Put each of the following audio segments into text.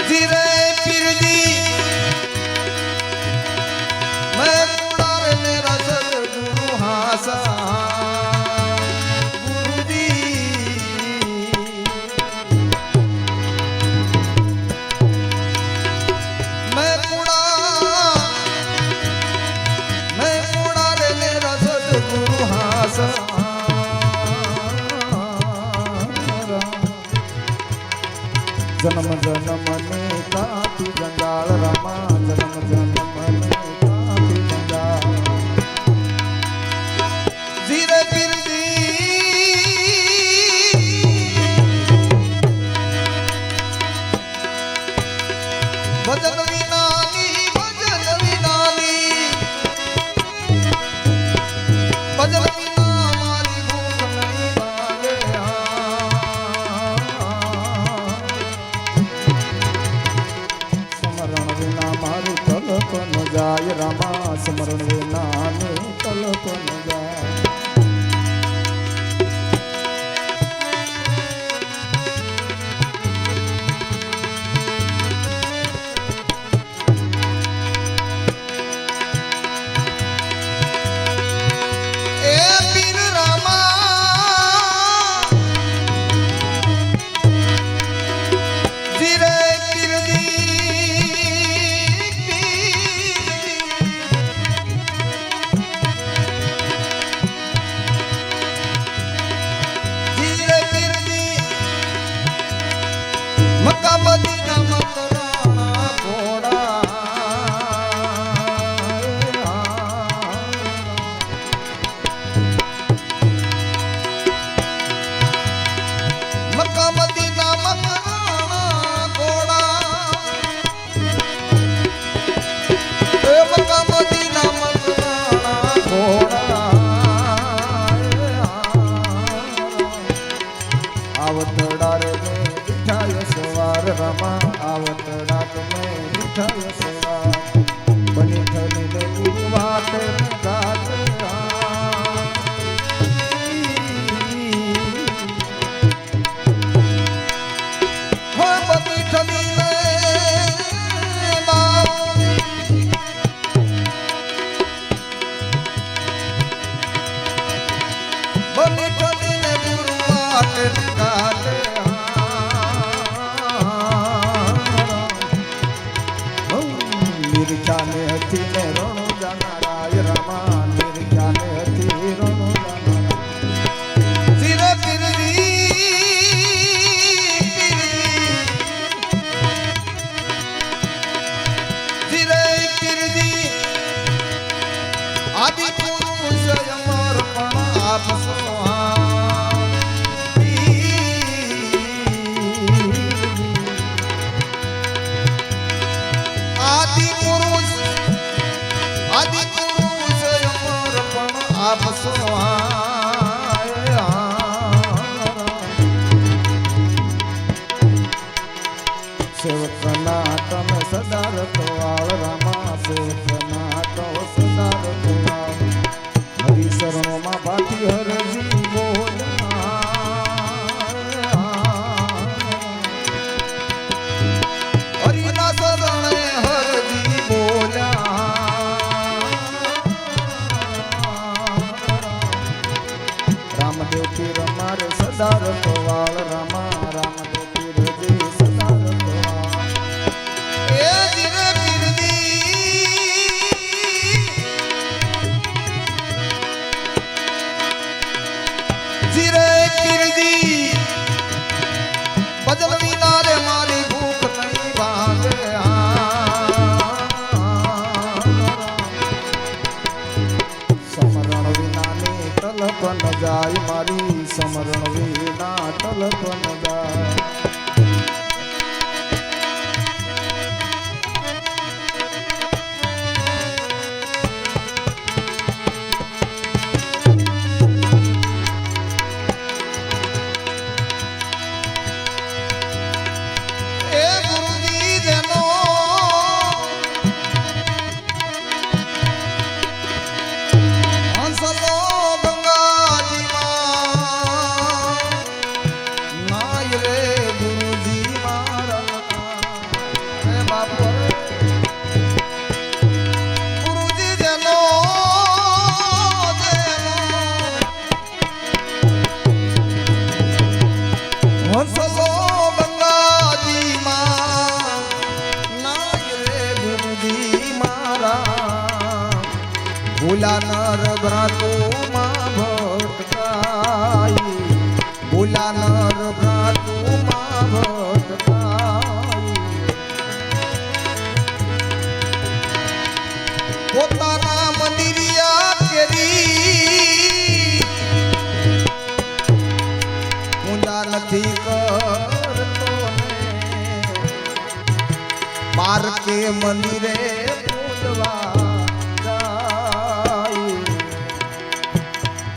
ધીરે પીરજી મેં કુડાર ને રસદ ગુરુ હાસા जन्म जन्म ने काफी जंजाल रामा जन्म जन्म ने काफी जंजाल धीरे पीरजी भजन विनानी भजन जाय रामा स्मरण विना ने तलप न जाय ए पीर रामा धीरे पीरजी मक्का मदीना मकराना घोड़ा मक्का मदीना मकराना घोड़ा मक्का मदीना मकराना घोड़ा आवतड़ा रे मिठाई सवार रमा आवतड़ा तुम्हें मिठाई सवार बनी ठनी ने गुरुवात गात हो बनी ठनी ने बनी ठनी ने गुरुवात गात निर्जाने हथी ने रणो जाना राय रामा निर्जाने हथी रणो जाना धीरे पीरजी धीरे पीरजी आदि पुरुष अमर पण आप आदि पुरुष अमर पण आप सेवकना तम सदा रखवाल रामा सेवकना तो सदा रखवाल हरि शरणों मा बाटी हरजी बोला हरि ना शरणे हरजी बोला रामदेव पीर मारे सदा रखवाल रामा रामदेव पीर जी सदा रखवाल ए धीरे पीरजी धीरे पीरजी भजन विना रे मारी भूख नहीं भागे समरण विना ने तलप न जाय मारी समरण विना तलप न जाय गंगा जी मां नाय रे ભૂલા નર ભ્રાતુમાં ભટકાઈ ભૂલા નર ભ્રાતુમાં ભટકાઈ પોતાના મંદિરિયા કેરી ઊંડા નથી કરતો બાર કે મંદિરે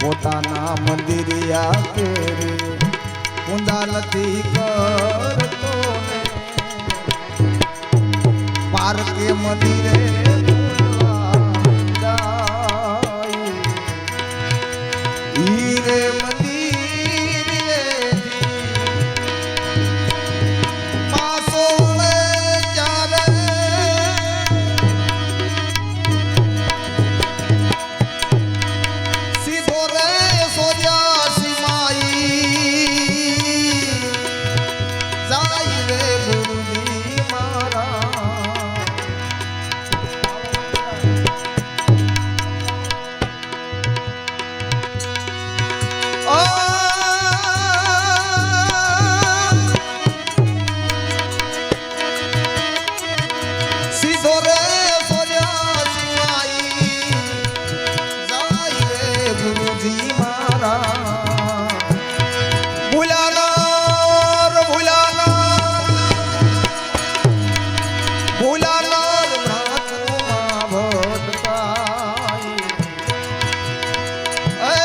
પોતાના મંદિરિયા કેરી ઊંડા નથી કરતો ને બાર કે મંદિરે હીરે મંદિરે પાસો ચાલે સીધો રે સોજા સિમાઈ જાય રે ગુરુજી મારા સીધો રે સોજા સિમાઈ જાય રે ગુરુજી મારા ભૂલાનાર ભ્રાતુમાં ભટકાઈ એ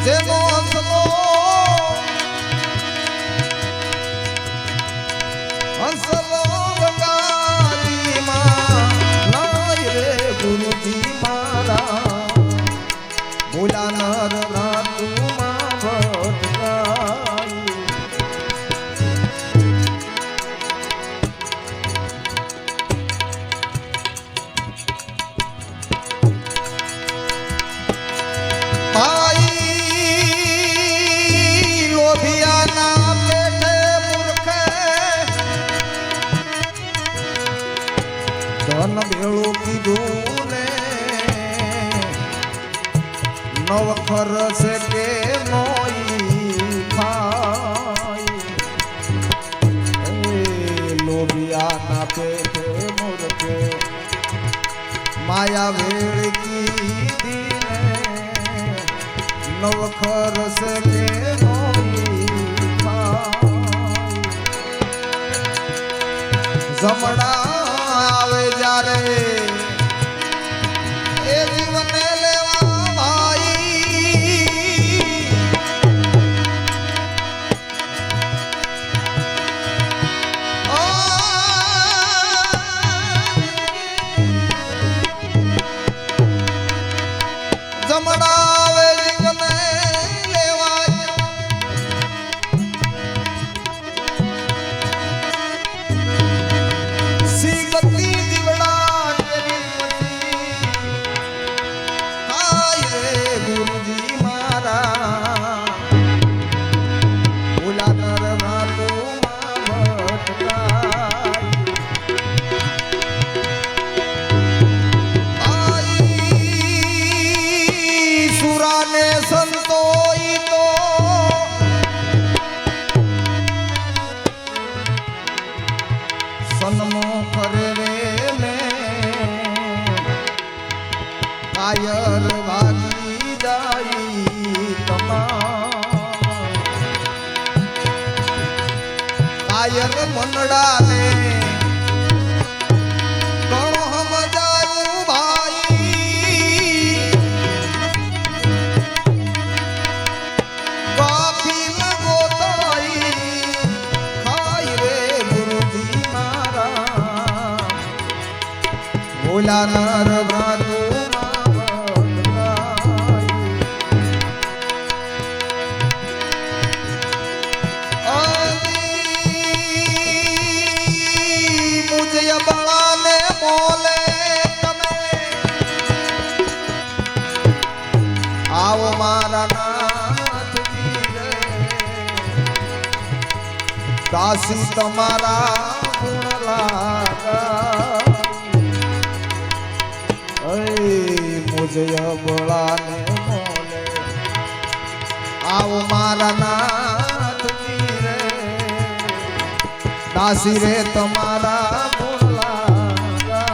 જેનો હંસલો ગંગાજીમાં નાય રે ગુરુજી મારા ભૂલા નર ભ્રાતુમાં ભટકાઈ ભાઈ લોભિયાના પેટે મૂર્ખે ધન ભેળું કીધું ને નવખર છે કે નોઈ ખાય લોભિયાના પેટે મૂર્ખે માયા ભેળ કીધી નવખર છે કે નોઈ ખાય જમણા આવે જ્યારે એ જીવને લેવા ભાઈ જમણા આવે જીવને લેવા સી ગતિ જીવડા હાય રે ગુરુજી મારા ભૂલા નર ભ્રાતુમાં ભટકાઈ સુરાને સંતોઈ તો સન્મુખ કરે રે ને કાયર ભાગી જાય કાયર મંડળાને ઘણો સમજાયું ભાઈ કાફી ગોતાઈ ખાય રે ગુરુજી મારા ભૂલા નર ભ્રાતુમાં ભટકાઈ દાસી તમારા ગુણ લાગા મુજય બોલાને મોલે આવો મારા નાથજી રે દાસી રે તમારા ગુણ લાગા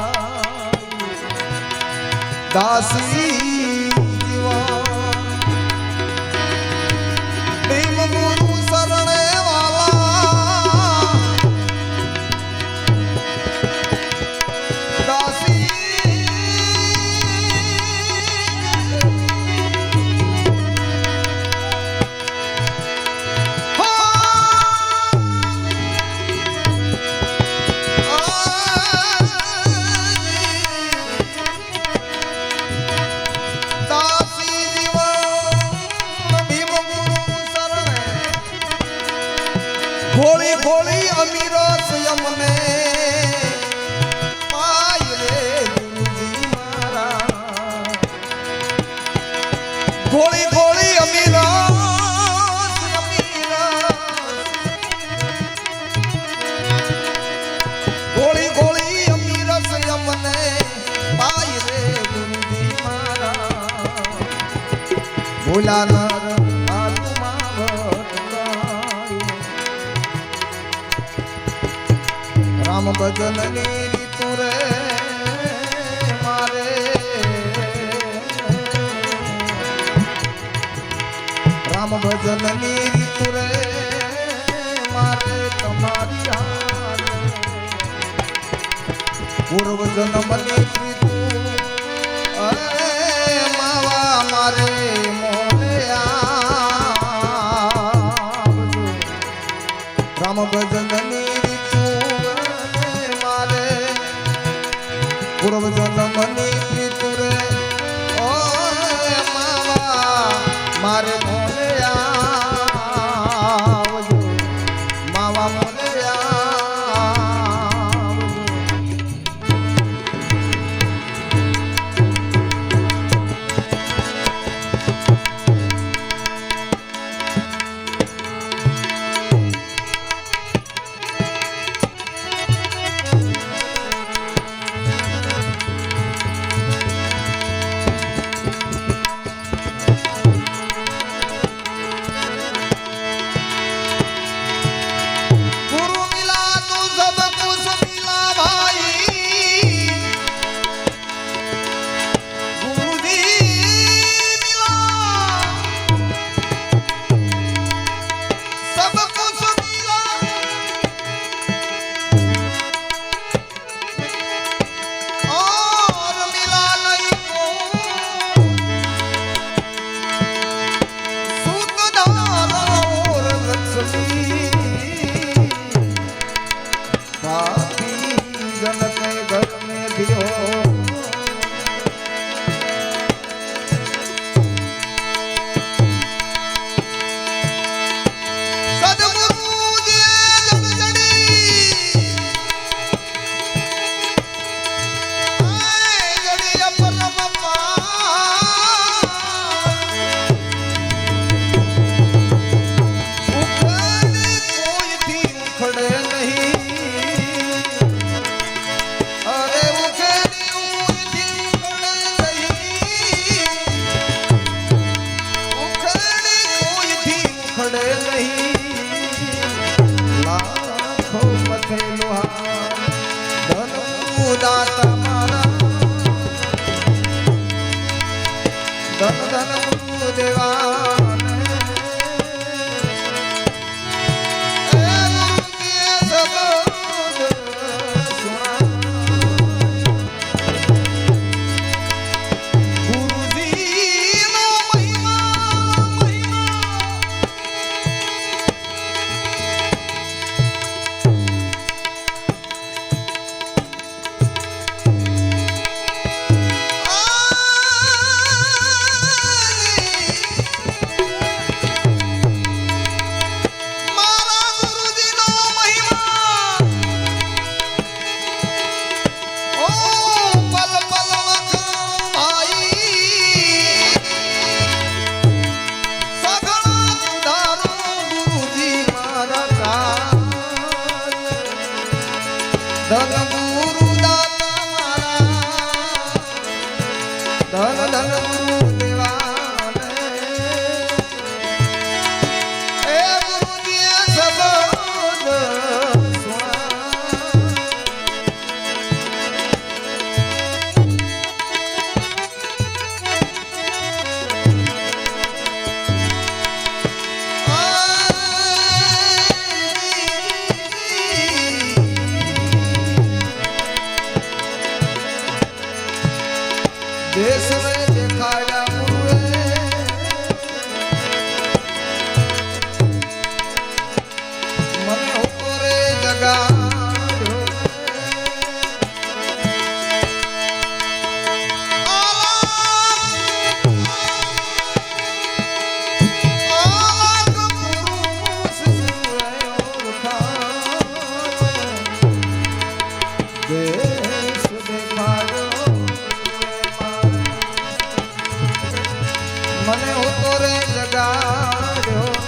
દાસી ગોળી ગોળી અમીરો અમને પાય રે ગુરુજી મારા ગોળી ગોળી અમીરો ગોળી ગોળી અમીરસ અમને પાય રે ગુરુજી મારા ભોલા નર રામ ભજનની રીતુ રે મારે રામ ભજનની રીતુ રે મારે તમારી હારે પૂર્વ જન્મની રીતુ અરે માવા મારે મોરયા રામ ભજનની પૂર્વ જન્મની પ્રીતુ રે ઓ માવા મારે મોલે આવજો માવા મોલે આવજો ધન ધન ગુરુ દેવાને એ ગુરુજીએ શબ્દ देश में दिखाया हुए मने ऊपरे जगा મને હું તો રે જગાડ્યો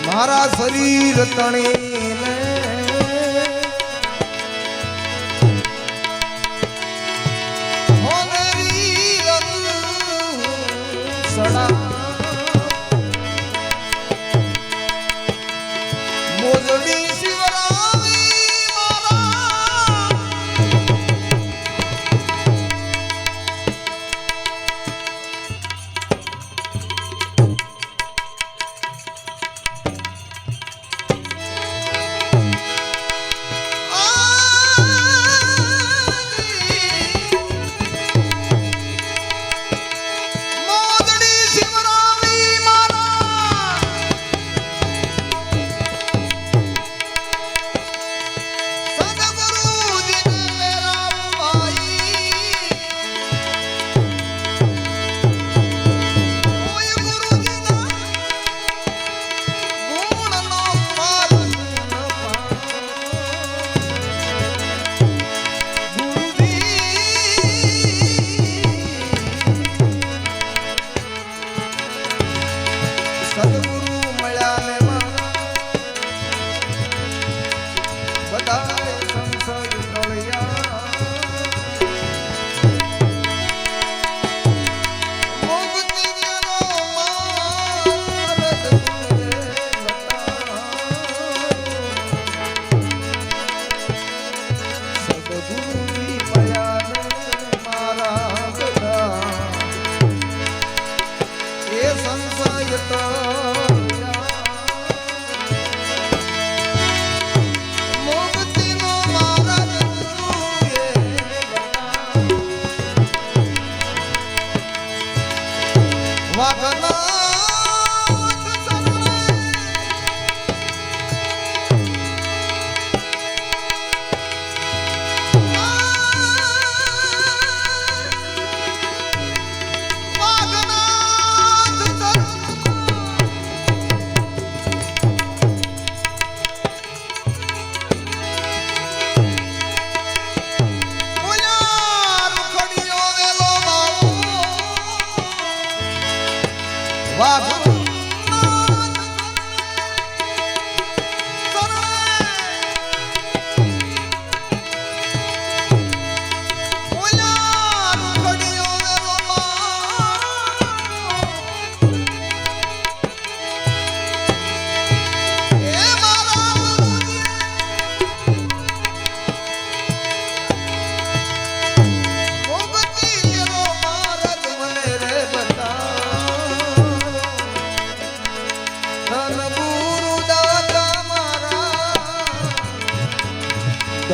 મારા શરીર તણીને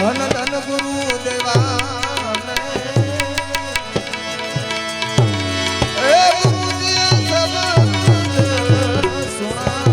ધન ધન ગુરુ દેવાને એ ગુરુજી શબ્દ સુણા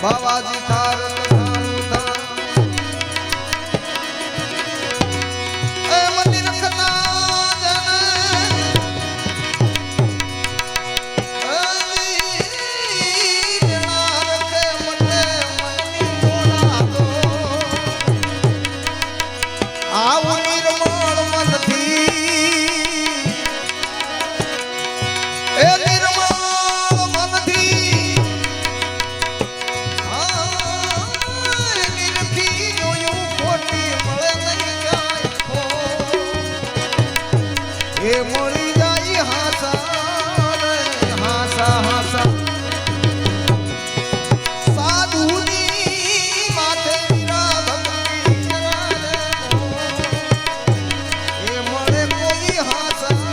બાવાજી તાર લખાણું થા એ મંદિર ખના જને જણા રખે મને મનની ડોળા દો આવું નિર્મળ મનથી એ નિર્મળ મનથી એ મળી જાય હાસા રે હાસા હાસા સાધુની માથે વિના ભક્તિ કરે એ મળે કોઈ હાસા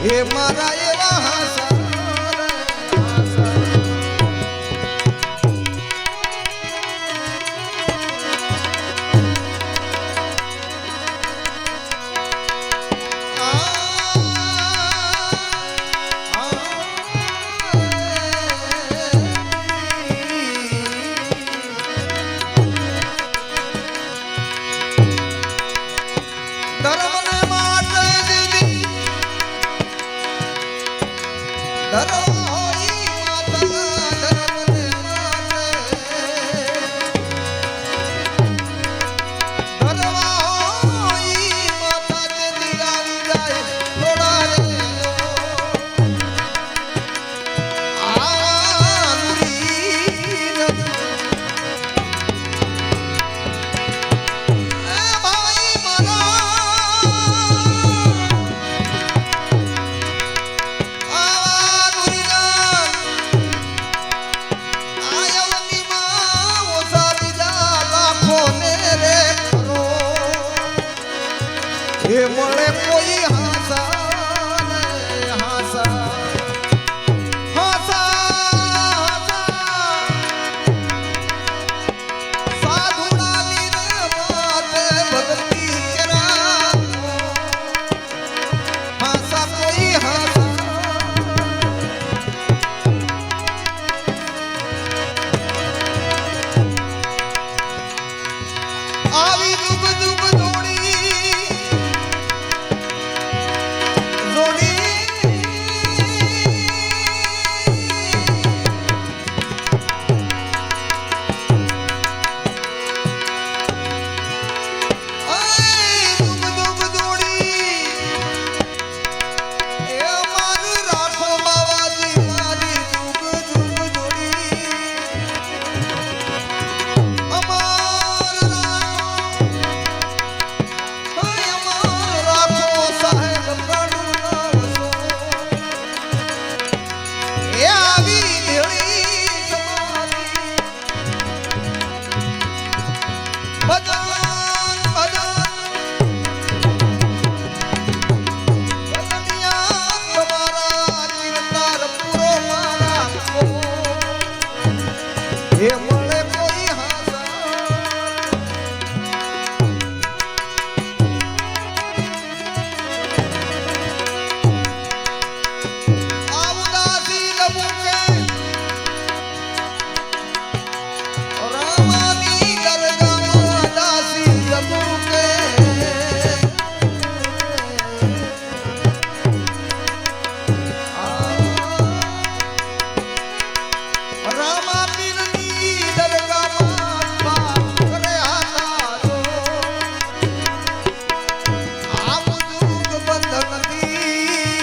એ મારા એવા હાસા એ મળે કોઈ હાસા ને હાસા હાસા સાધુડાની રે માતે ભક્તિ કરા હાસા કોઈ હાસા આવી દુબ દુબ દોડી એ મળે કોઈ હાસા આવદાસી લબુકે રામાની દરગાહમાં દાસી લબુકે રામા પીરની દરગાહમાં બાપ કરે હાથા જો આ બુજુર્ગ બંધનથી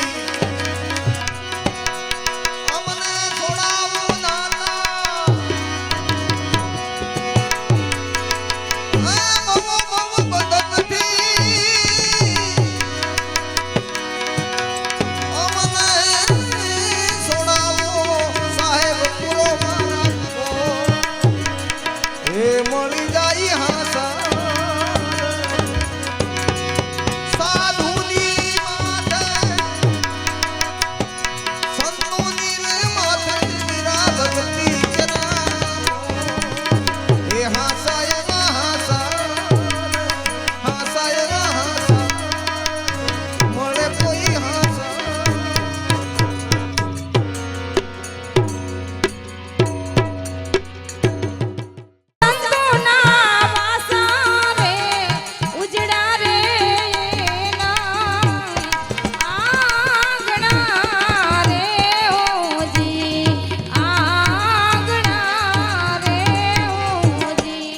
અમને છોડાવો દાતા આ બહુ બંધનથી અમને છોડાવો સાહેબ પૂરો મારા એ મળી જાય હાસા સાધુની માથે સંતોની ને માથે મીરા ભક્તિ કરાવો એ હાસા એવા હાસા હાસા એવા હાસા મળે કોઈ હાસા સંતોના વાસા રે ઉજડા રે એના આંગણા રે ઓજી આંગણા રે ઓજી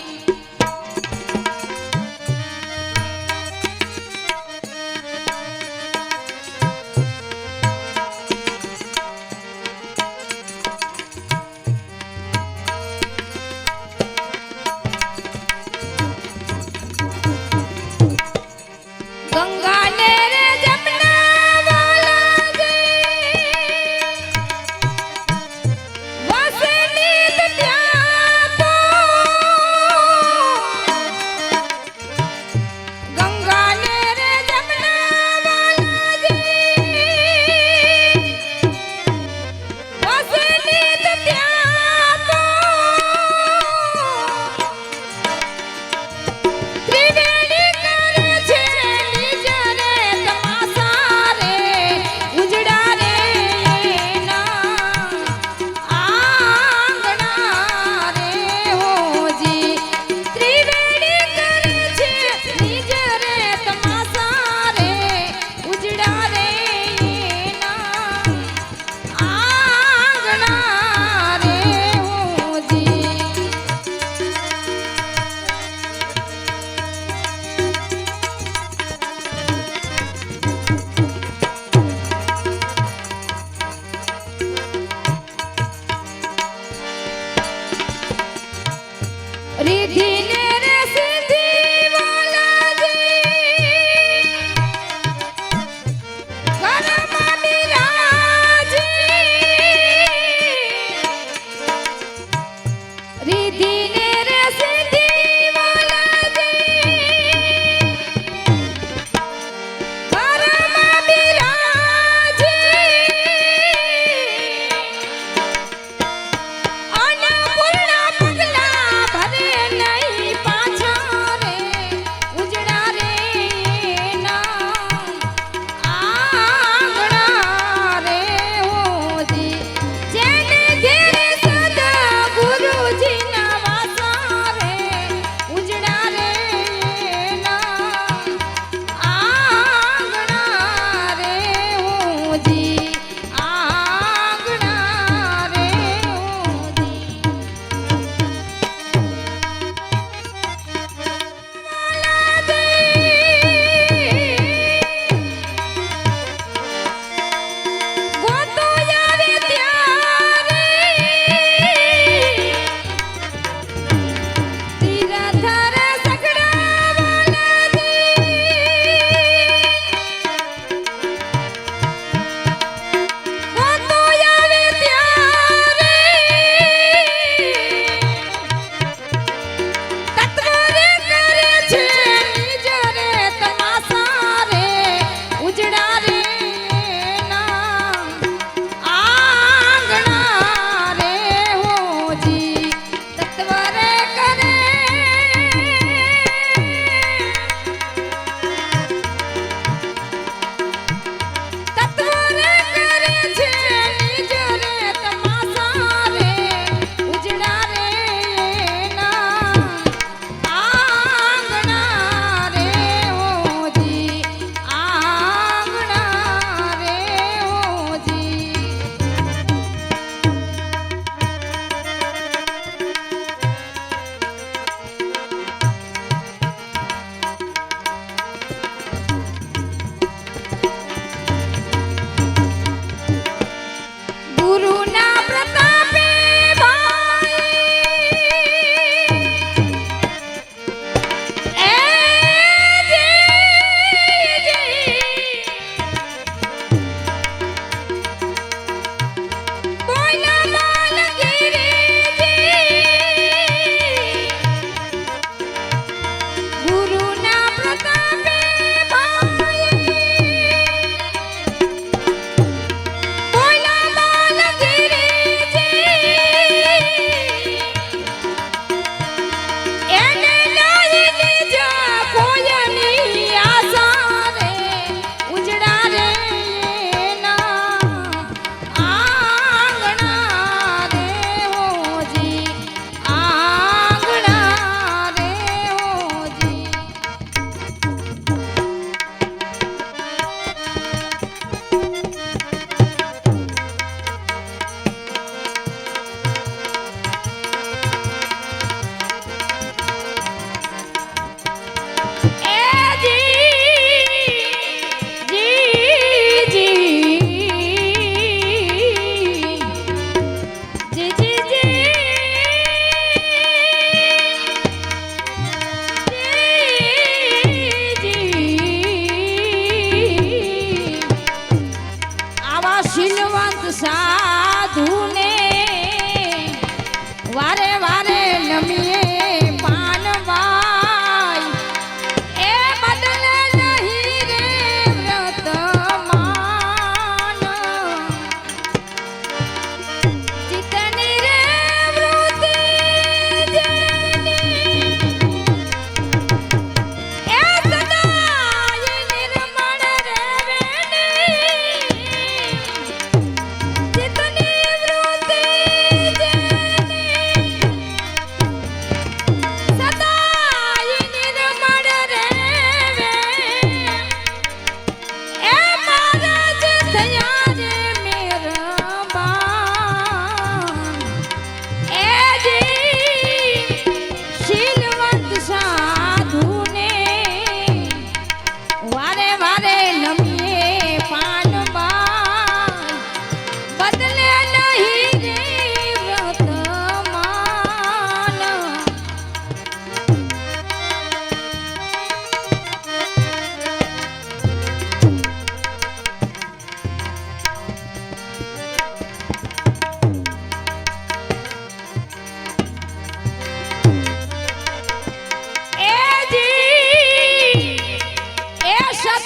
ગંગા ને રે જમના વાલા જે વસનીત ત્યાં તો ગંગા ને રે જમના વાલા જે વસનીત ત્યાં તો ત્રિવેણી કરે છે નિજ રે તમાસા રે ઉજડા રે એના આંગણા રે હોજી ત્રિવેણી કરે છે નિજ રે તમાસા રે ઉજડા રે એના આંગણા રે હોજી रिधि ने रे सिद्धि वाला जे घरमा बिराजे रिधि ने रे सिद्धि वाला जे घरमा बिराजे अन्नपूर्णा पगला भरे नहीं पाछा रे उजड़ा रे एना आंगણા રે હોજી જેને ઘેરે સદ ગુરુજીના વાસ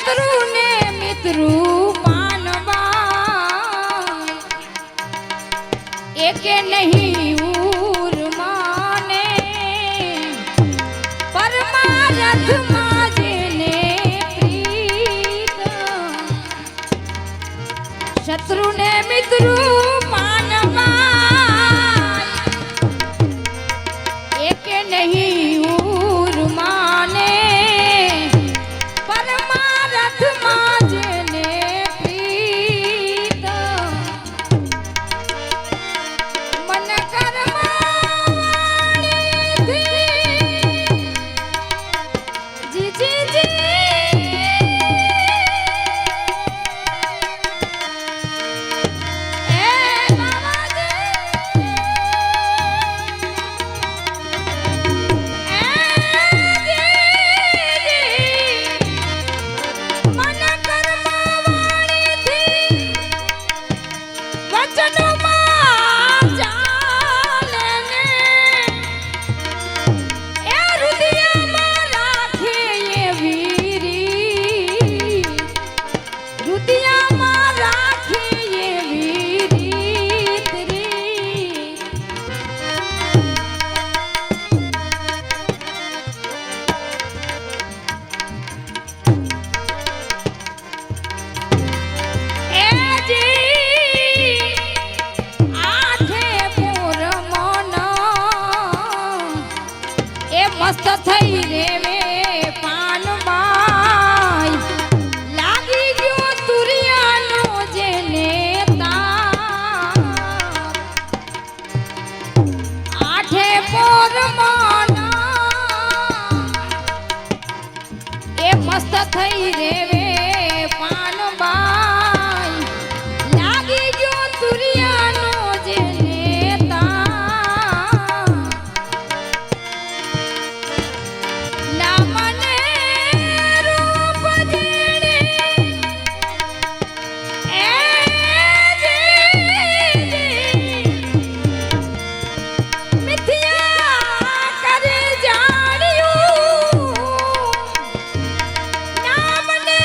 શત્રુ ને મિત્રુ માનવા એકે નહીં ઉર માને પરમારથમાં જેને પ્રીત શત્રુ ને મિત્રુ માનવા એકે નહીં ઉર માને પરમારથમાં જેને પ્રીત મન કર્મવાળીથી જી જી જી એ બાબાજી મન કર્મવાળીથી વચનમાં ચાલે ને એ હૃદયમાં રાખે એવી રીત હૃદયમાં રાખે એવી રીત એ જી આઠે પૂર મન એ મસ્ત થઈ રેવે પાનબાઈ લાગી ગયો તુરિયાનો જેને તાપ આઠે પૂર મન એ મસ્ત થઈ રેવે પાનબાઈ લાગી ગયો તુરિયાનો જેને તાપ ના મને રૂપ જેણે એ મિથ્યા કરી જાણ્યું ના મને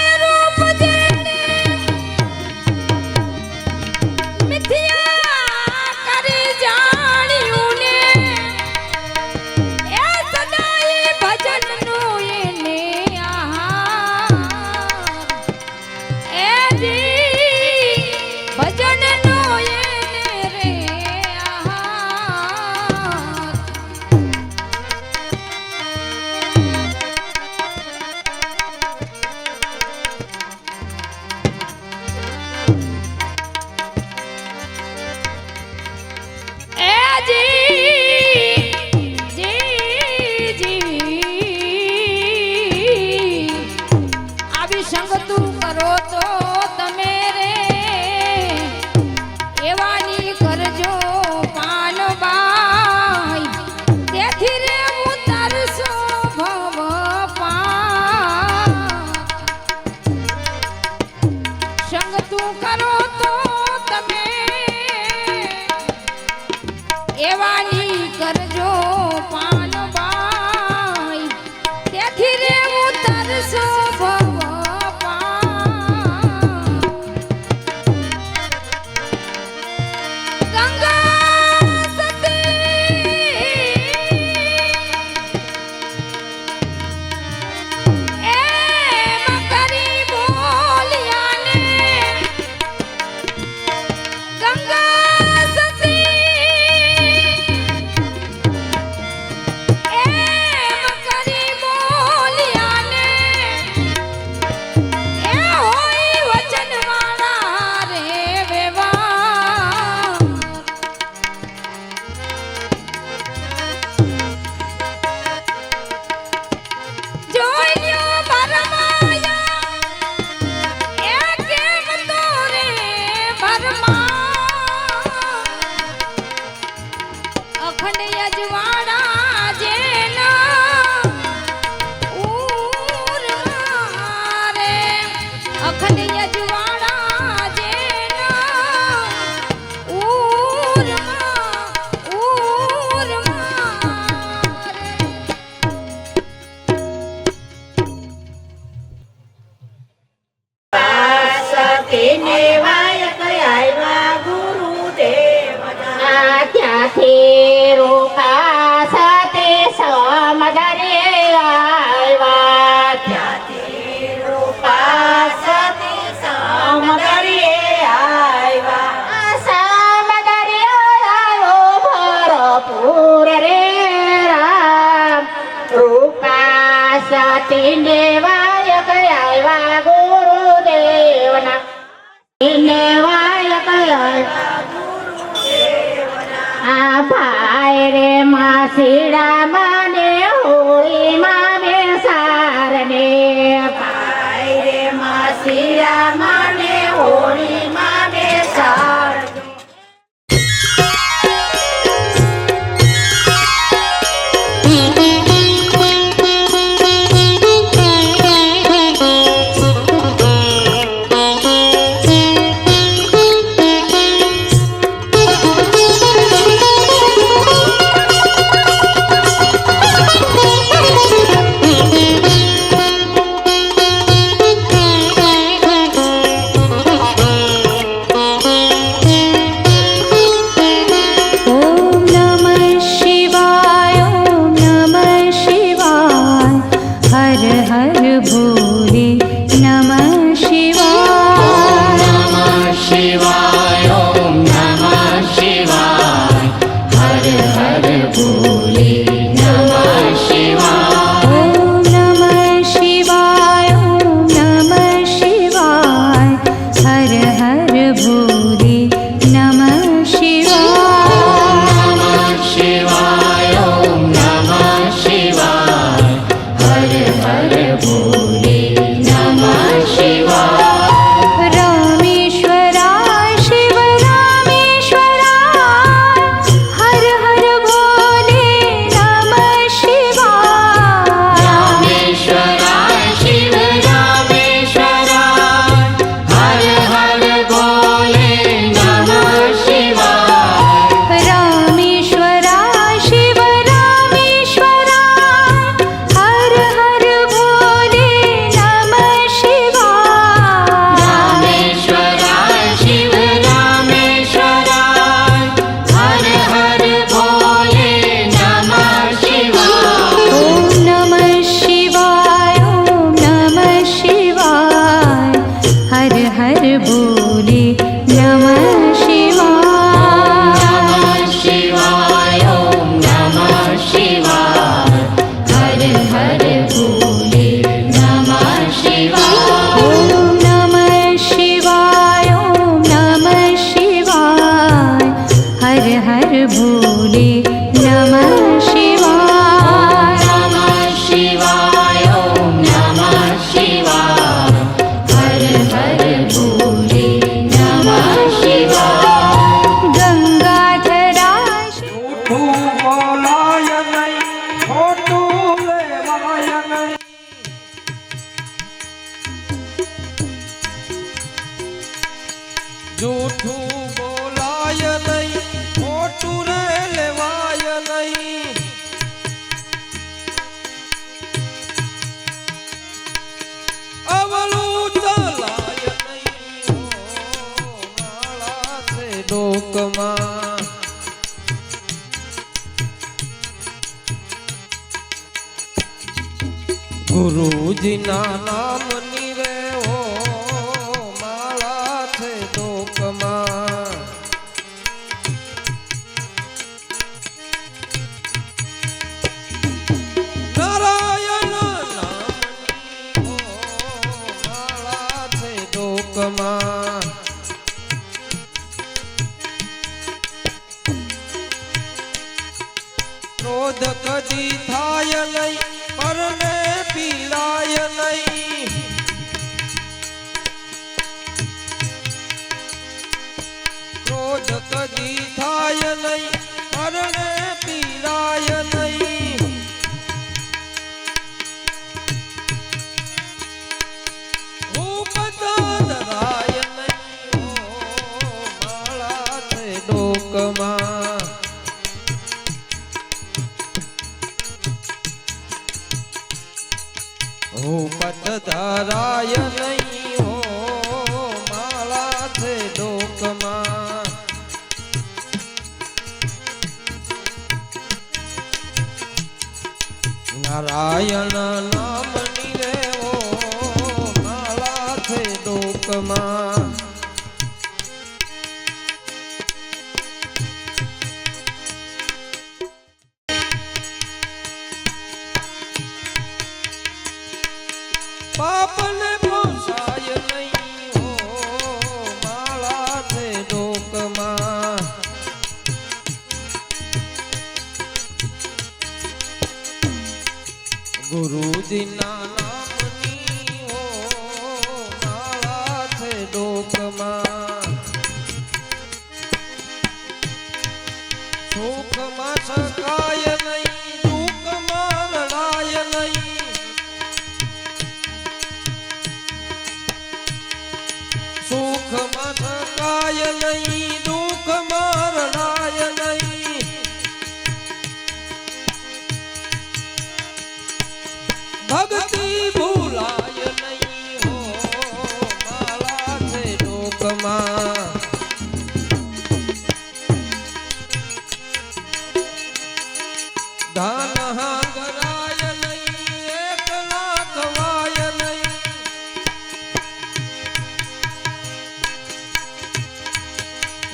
તીને વાયક આવ્યા ગુરુદેવના તીને વાયક આવ્યા આ ભાઈ રે માસીડા મને હોળીમાં બેસારને ભાઈ રે માસીડા મને હોળીમાં બેસાર જૂઠું બોલાય નહીં ખોટું રે લેવાય નહીં અવલું ચલાય નહીં માળા છે ડોકમાં ગુરુજીના નામની રે માળા છે ડોકમાં નારાયણ નામની માળા છે ડોકમાં ક્રોધ કદી થાય નહીં પરને પીલાય નહીં ક્રોધ કદી થાય નહીં પરને પીલાય નહીં રૂપ ધરાય નહીં માળા છે ડોકમાં પત ધરાય નહીં હો માળા છે ડોકમાં નારાયણ નામની રે હો માળા છે ડોકમાં પાપને પોસાય નહીં હો માળા છે ડોકમાં ગુરુજીના નામની હો માળા છે ડોકમાં સુખમાં સકાય નહીં દુઃખમાં રડાય નહીં સુખમાં સકાય નહીં દુઃખમાં રડાય નહીં ભક્તિ ભૂલાય નહીં હો માળા છે ડોકમાં ધન હાંગરાય નહીં એકલા ખવાય નહીં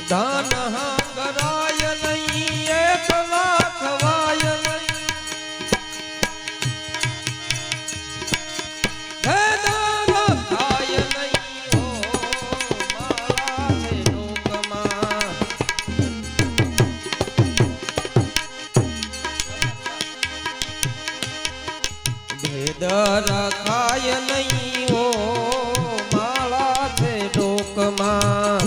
ધન હાંગરાય નહીં એકલા ખવાય નહીં ભેદાન થાય નહીં હો માળા છે ડોકમાં ભેદ રખાય નહીં હો માળા છે ડોકમાં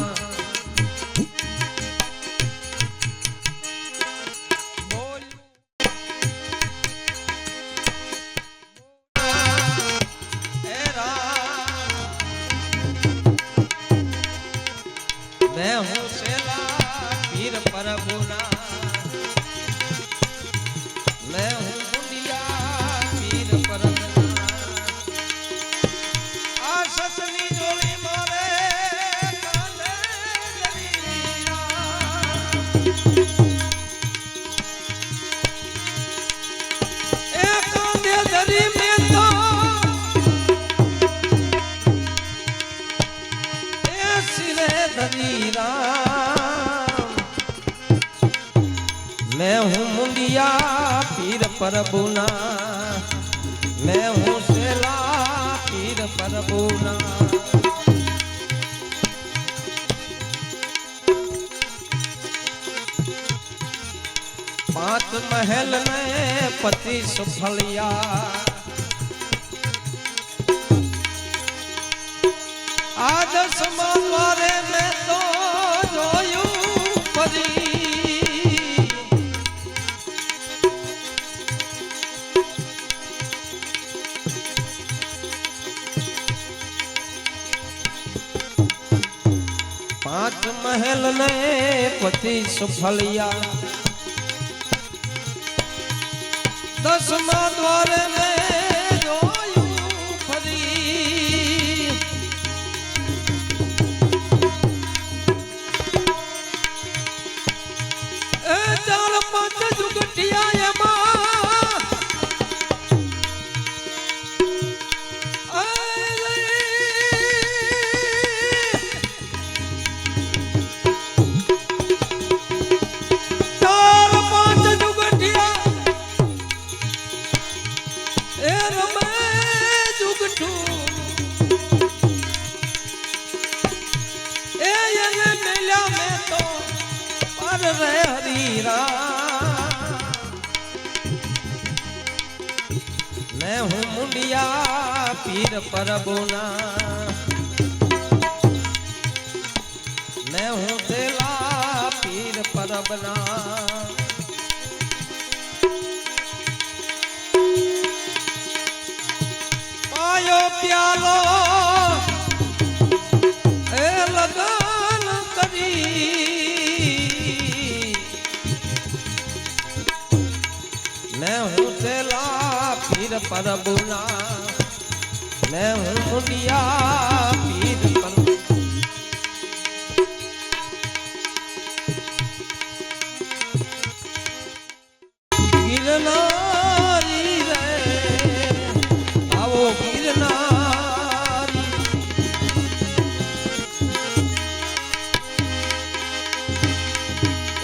मैं हूँ सेला पीर प्रभुना मैं हूँ बुंदिया पीर प्रभुना आ ससनी जोड़ी मारे कांधे जरीरा ए कांधे जरी में तो सिरे धनी राम मैं हूँ मुंडिया पीर प्रभुना मैं हूँ सेला पीर प्रभुना पांच महल में 25 फलिया आज समारे में तो जोयूं परी पांच महल ने 25 फलिया 10मा द्वारे में जोयूं फरी चार पांच जुगटिया चार पांच जुगटिया ए रमे जुगटू ए ये मिला में तो पर रे हरीरा मैं हूँ मुंडिया पीर प्रभुना मैं हूँ सेला पीर प्रभुना पायो प्यालो ए लगान करी मैं हूँ सेला पीर प्रभुना मैं हूँ मुंडिया पीर प्रभु गिरनारी रे आवो गिरनारी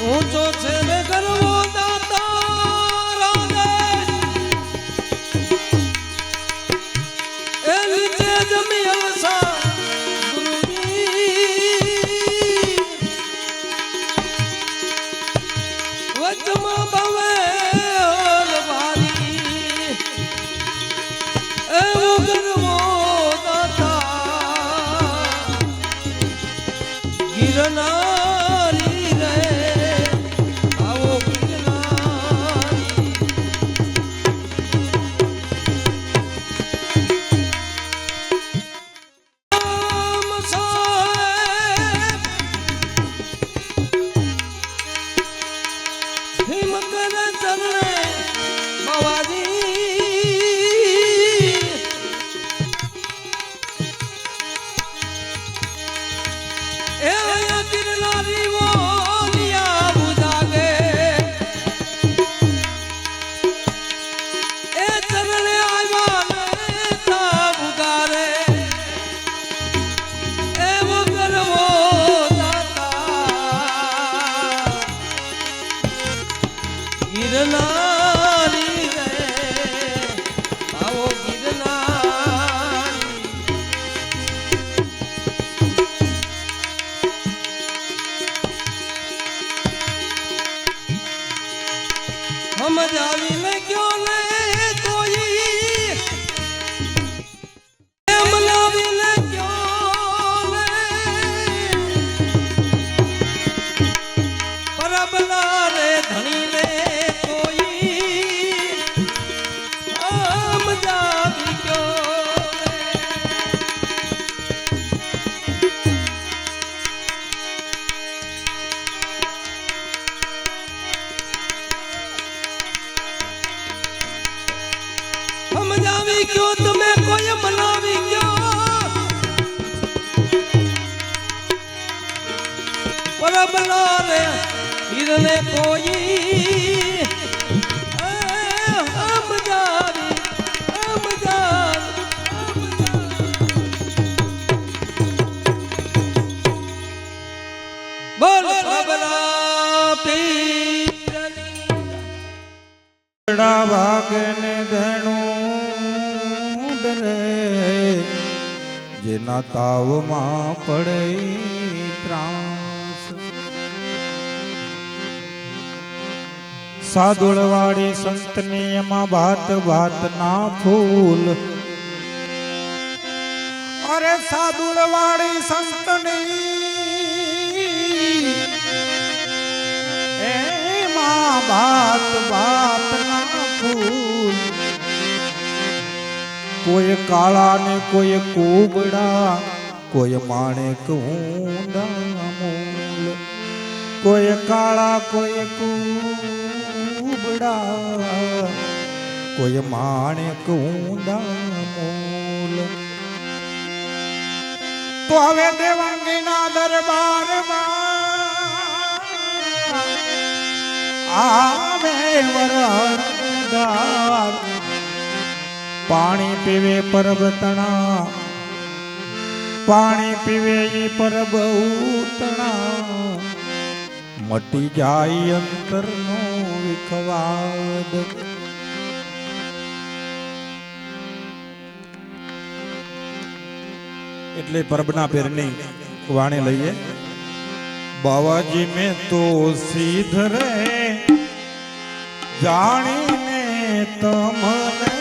ऊंचो छे ने गरवो दाता राधे एली સમજાવી ગયો તમે કોઈ મનાવી ગયો બરાબર રે હીરને કોઈ બોલ બાબલા પીરની વાગને ધણું ડરે જેના તાવમાં પડે ત્રાસ સાદુળવાળી સંતની એમાં ભાત ભાત ના ફૂલ અરે સાદુળવાળી સંતની એમાં ભાત ભાત ના ફૂલ કોઈ કાળા ને કોઈ કુબડા કોઈ માણેક ઊંડા મૂલ કોઈ કાળા કોઈ કુબડા કોઈ માણેક ઊંડા મૂલ તો હવે દેવાંગીના દરબારમાં આવે વરદાર પાણી પીવે પરબતણા પાણી પીવે ઈ પરબ ઉતણા મટી જાય અંતરનો વિખવાદ એટલે પરબના પેરની વાણી લઈએ બાવાજી મેં તો સીધ રે જાણીને તમને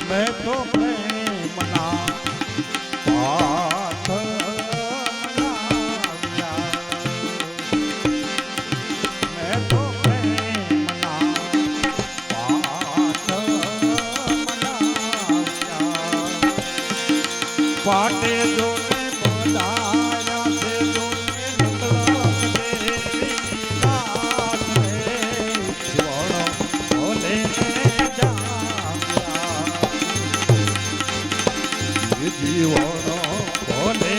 मैं तो प्रेमना पाथ मनाव्या मैं तो प्रेमना पाथ मनाव्या पाटे जोने बधाया से जोने निकलम देवी रात में जोड़ो बोले जीवनो बोले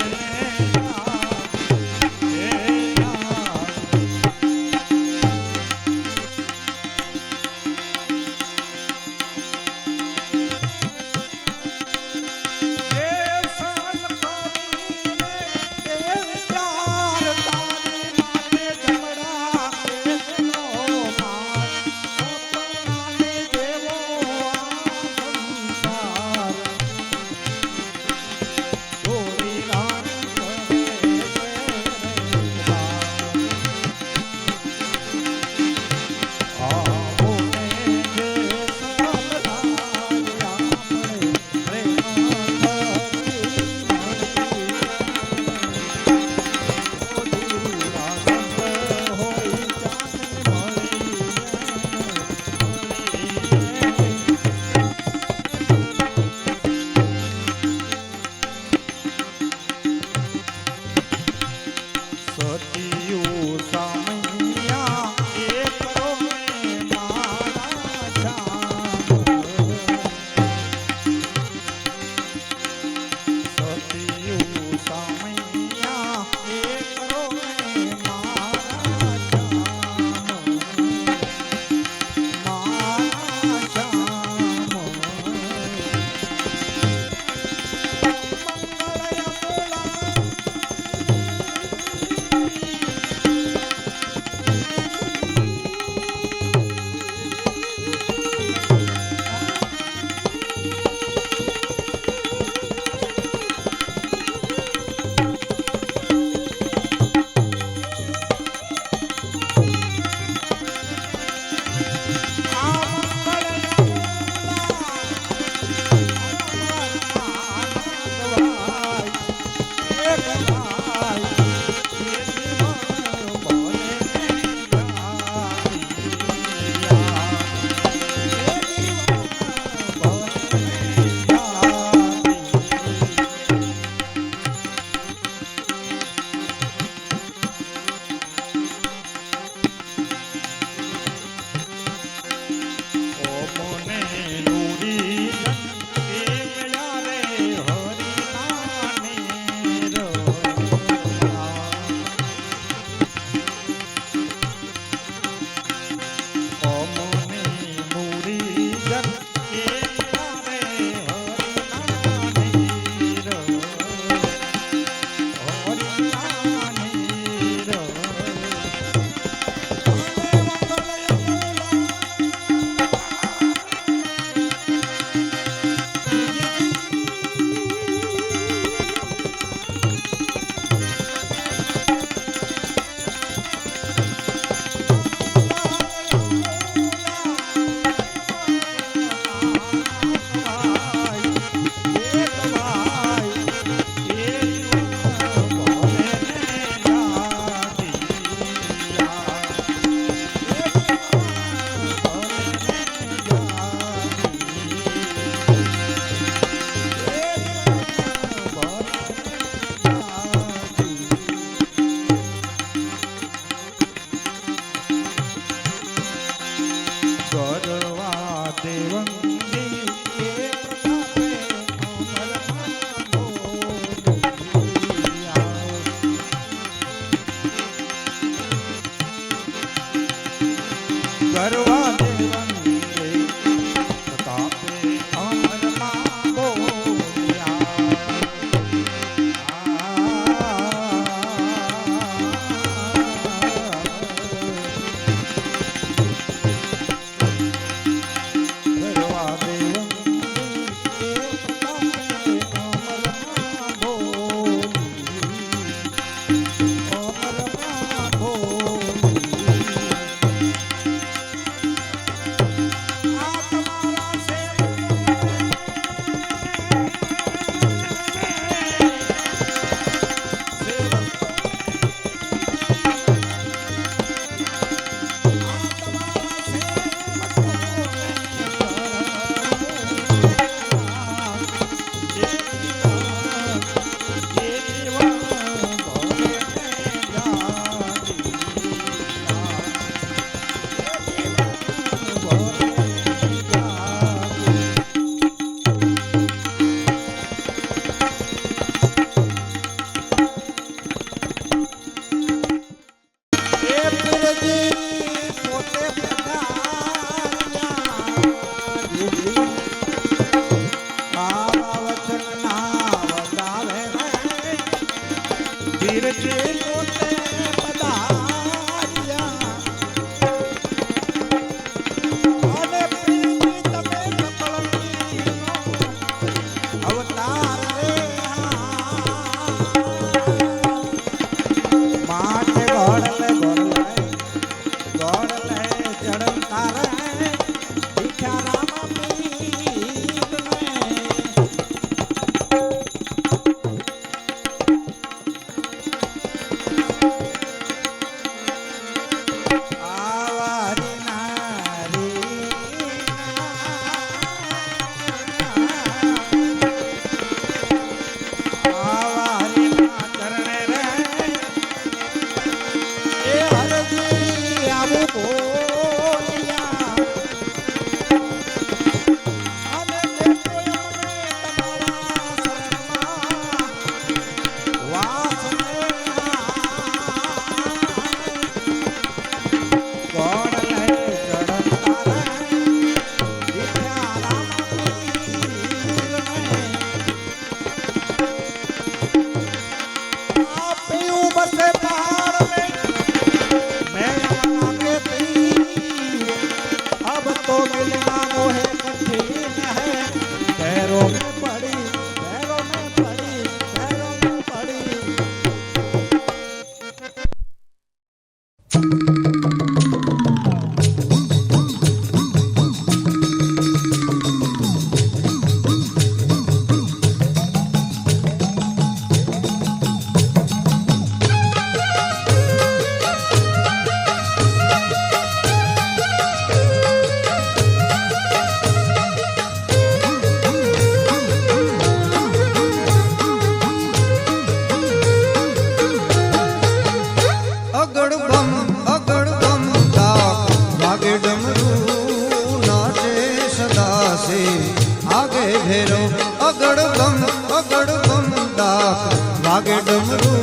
आगे डमरू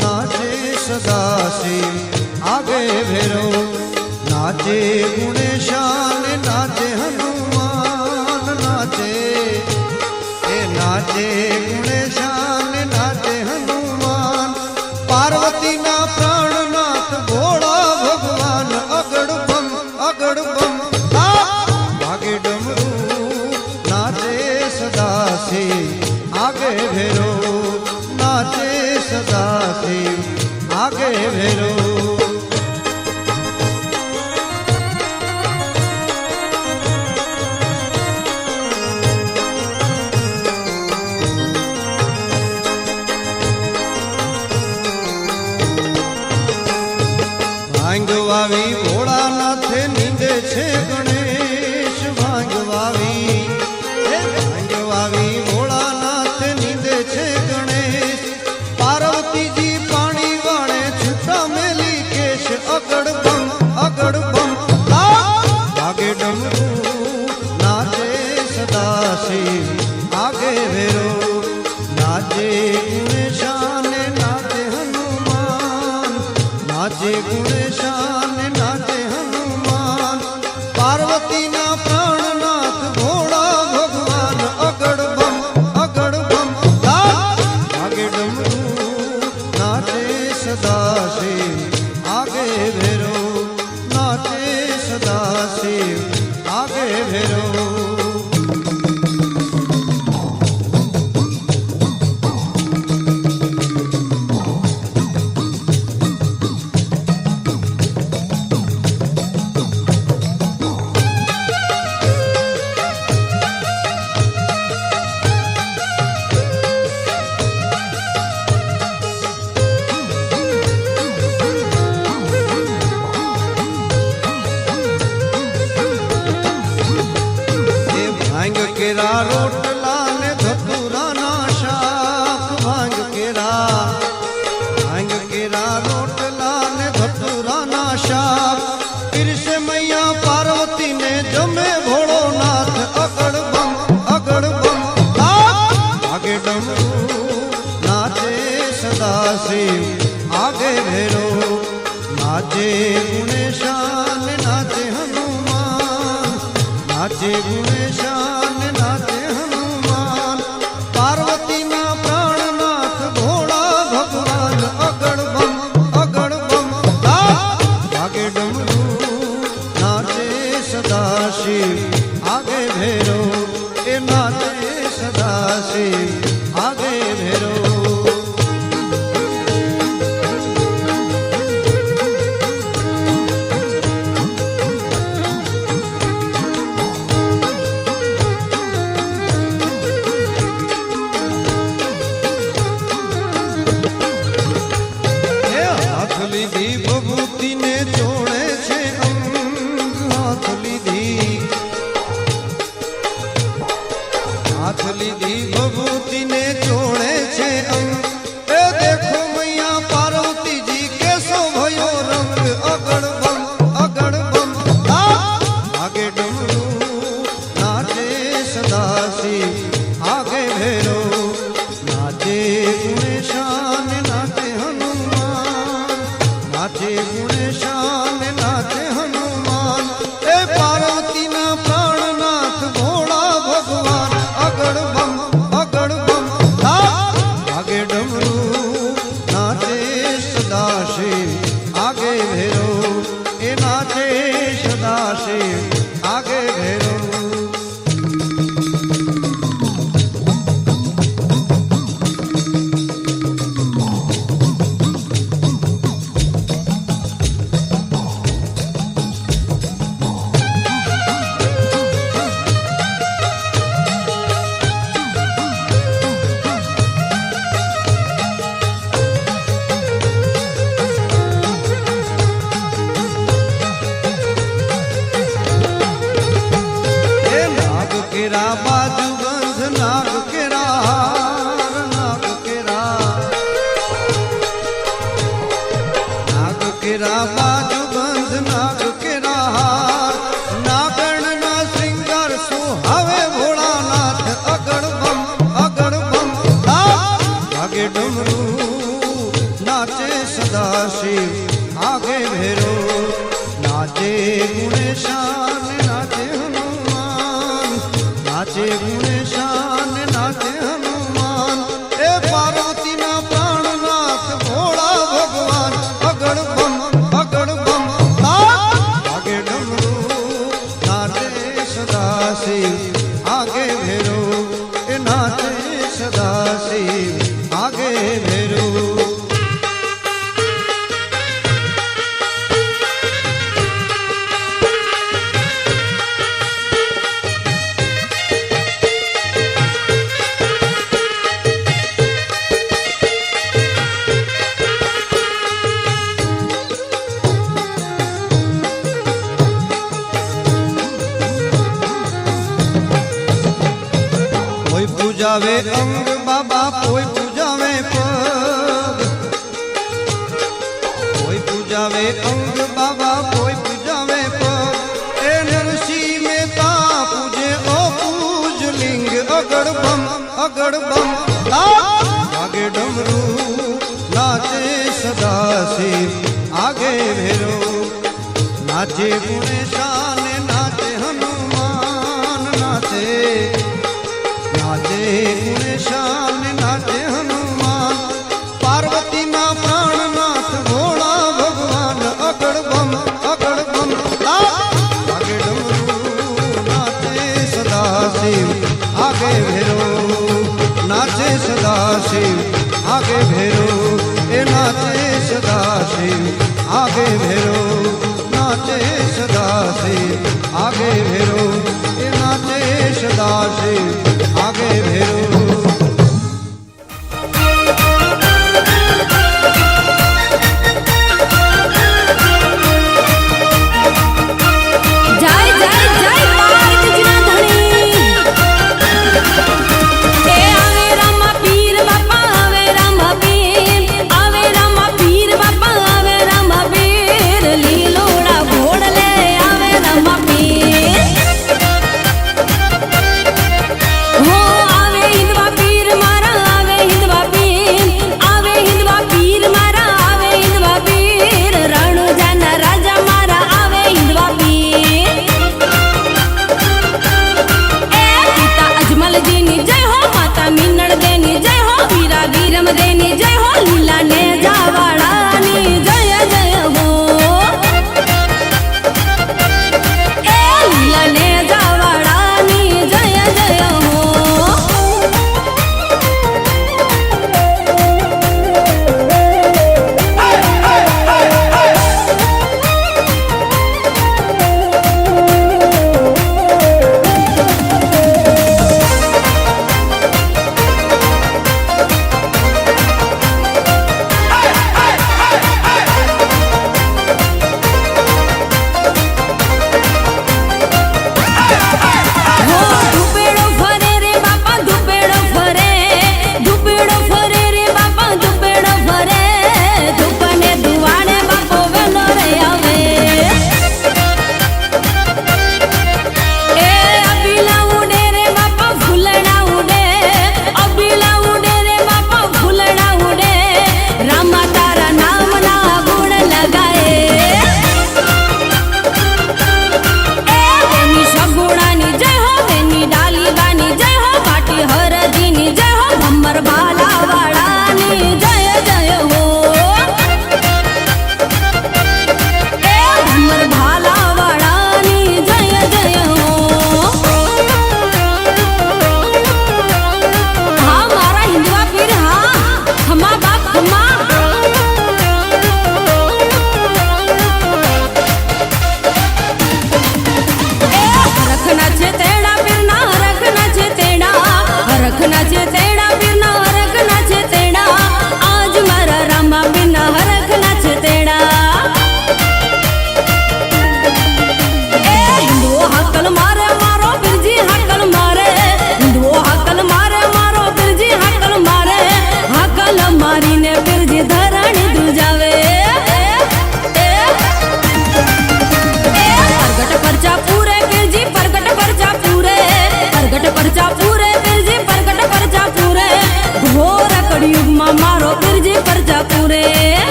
नाचे सदासी आगे भेरो नाचे गुणेशान नाचे हनुमान नाचे नाचे गुणेशान नाचे हनुमान पार्वती ना प्राणनाथ भोला भगवान अगड़ बम आगे डमरू नाचे सदासी आगे भेरो नाचे सदाशिव आगे भेरो भांगवावी भोળાનાથે નીંદે છે ગણેશ ભાંગવાવી ભાંગવાવી ભોળાનાથે નીંદે છે ગણેશ પાર્વતીજી પાણી વાળે છૂટા મેલ पार्वती ना प्राणनाथ भोला भगवान अगड़ बम आगे डमरू नाचे सदा शिव आगे भैरो नाचे सदा शिव आगे भैरो केरा रोटला ने धतूरा ना शाक भांग केरा रोटला ने धतूरा ना शाक फिर से मैया पार्वती ने जमे भोलो नाथ अगड़ बम आगे डमरू नाचे सदा शिव आगे भैरो नाचे गुणेशान नाचे हनुमान नाचे गुणेशान नाचे हनुमान पार्वती ना प्राणनाथ भोला भगवान अगड़ बम आगे डमरू नाचे सदा शिव आगे भैरो ए नाचे सदा शिव आगे भैरो લીધી ભભૂતિ ને જોડે છે અંગ હાથ લીધી ભભૂતિ ને જોડે છે અંગ એ દેખો મૈયા પાર્વતી જી કેસો ભયો રંગ અગડ બમ આગે ડમरू નાચે સદા શિવ આગે ભૈરો નાચે ગુણેશાન નાચે नाचे गुणेशान नाचे हनुमान ए पार्वती ना प्राणनाथ भोला भगवान अगड़ बम आगे डमरू नाचे सदा शिव आगे भैरो ए नाचे सदा शिव आगे भैरो केरा बाजू बंध नाग केरा बाजू बंध नाग केरा नागण ना श्रृंगार सुहावे भोलानाथ अगड़ बम आगे डमरू नाचे सदा शिव आगे भैरो नाचे गुणेशान नाचे नाचे गुणेशान नाचे हनुमान ए पार्वती ना प्राणनाथ भोला भगवान अगड़ बम आगे डमरू नाचे सदा शिव आगे भैरो ए नाचे सदा शिव आगे भैरो पूजावे अंग बाबा कोई पूजावे पग कोई पूजावे अंग बाबा कोई पूजावे पग ए नरसी में ता पूजे ओ पूज लिंग अगड़ बम आगे डमरू नाचे सदा शिव आगे भैरो नाचे गुणेशान नाचे भेरो नाचे सदा शिव आगे भेरो ए नाचे सदा शिव आगे भेरो नाचे सदा शिव आगे भेरो